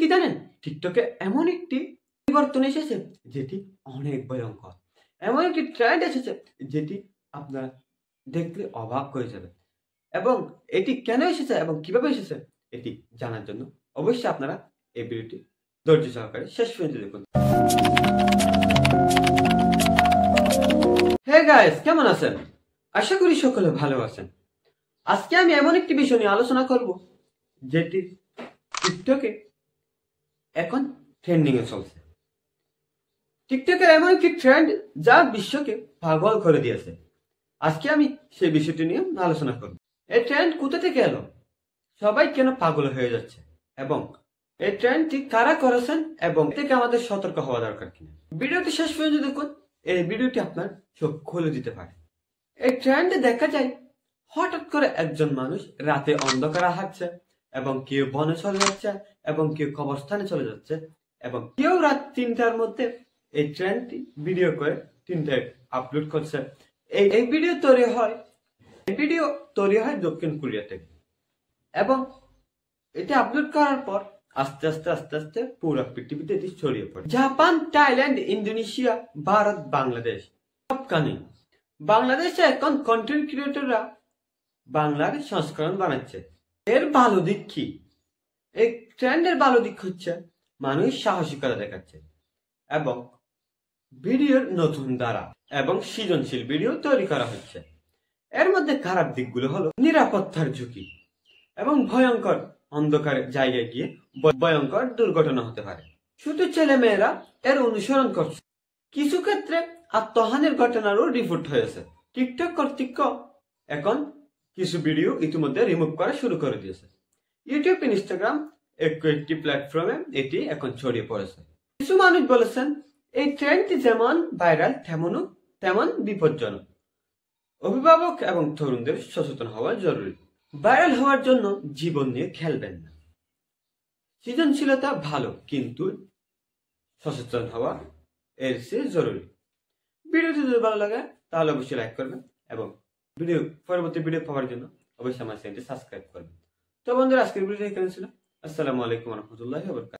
কি জানেন, টিকটকে এমন একটি পরিবর্তন এসেছে যেটি অনেক ভয়ঙ্কর। এমন একটি ট্রেন্ড এসেছে যেটি আপনারা দেখলে অবাক হয়ে যাবে। এবং এটি কেন এসেছে এবং কিভাবে এসেছে এটি জানার জন্য অবশ্যই আপনারা এই ভিডিওটি ধৈর্য সহকারে শেষ পর্যন্ত দেখুন। হে গাইস, কেমন আছেন? আশা করি সকলে ভালো আছেন। আজকে আমি এমন একটি বিষয় নিয়ে আলোচনা করব যেটি টিকটকে এখন ট্রেন্ডিং এ চলছে। টিকটকের এমন একটি ট্রেন্ড যা বিশ্বকে পাগল করে দিয়েছে। আজকে আমি সেই বিষয়টি নিয়ে আলোচনা করব। এই ট্রেন্ড কোথা থেকে এলো, সবাই কেন পাগল হয়ে যাচ্ছে এবং এই ট্রেন্ডটি কারা করেছেন এবং থেকে আমাদের সতর্ক হওয়া দরকার কিনা। ভিডিওটি শেষ পর্যন্ত দেখুন, এই ভিডিওটি আপনার চোখ খুলে দিতে পারে। এই ট্রেন্ডে দেখা যায় হঠাৎ করে একজন মানুষ রাতে অন্ধকারে হাঁটছে এবং কেউ বনে চলে যাচ্ছে এবং কেউ কবরস্থানে চলে যাচ্ছে এবং কেউ রাত 3টার মধ্যে এই ট্রেন্ডটি ভিডিও করে 3টায় আপলোড করছে। এই ভিডিও তৈরি হয় দক্ষিণ কোরিয়া থেকে এবং এটা আপলোড করার পর আস্তে আস্তে পুরো পৃথিবীতে এটি ছড়িয়ে পড়ে। Japan, Thailand, Indonesia, Bharat, Bangladesh সবখানে। বাংলাদেশে এখন কন্টেন্ট ক্রিয়েটররা বাংলার সংস্করণ বানাচ্ছে। এর ভালো দিক কি? এই ট্রেন্ডের ভালো দিক হচ্ছে মানুষ সাহসিকতা দেখাচ্ছে এবং ভিডিওর নতুন ধারা এবং সৃজনশীল ভিডিও তৈরি করা হচ্ছে। এর মধ্যে খারাপ দিকগুলো হলো নিরাপত্তার ঝুঁকি এবং ভয়ঙ্কর অন্ধকার জায়গায় গিয়ে ভয়ঙ্কর দুর্ঘটনা হতে পারে। শুধু ছেলে মেয়েরা এর অনুসরণ করছে। কিছু ক্ষেত্রে আত্মহানির ঘটনারও রিপোর্ট হয়েছে। টিকটক কর্তৃপক্ষ এখন কিছু ভিডিও ইতিমধ্যে রিমুভ করা শুরু করে দিয়েছে। ইউটিউব, ইনস্টাগ্রাম একটি প্ল্যাটফর্মে এটি এখন ছড়িয়ে পড়েছে। কিছু মানুষ বলেছেন এই ট্রেন্ডটি যেমন ভাইরাল তেমন বিপজ্জনক। অভিভাবক এবং তরুণদের সচেতন হওয়া জরুরি। ভাইরাল হওয়ার জন্য জীবন নিয়ে খেলবেন না। সৃজনশীলতা ভালো, কিন্তু সচেতন হওয়া এর চেয়ে জরুরি। ভিডিওটি যদি ভালো লাগে তাহলে অবশ্যই লাইক করবেন এবং পরবর্তী ভিডিও পাওয়ার জন্য অবশ্যই আমার চ্যানেলটি সাবস্ক্রাইব করবেন। তো বন্ধুরা, আজকের ভিডিওটি এখানে ছিল। আসসালামু আলাইকুম ওয়া রাহমাতুল্লাহি ওয়া বারাকাতুহু।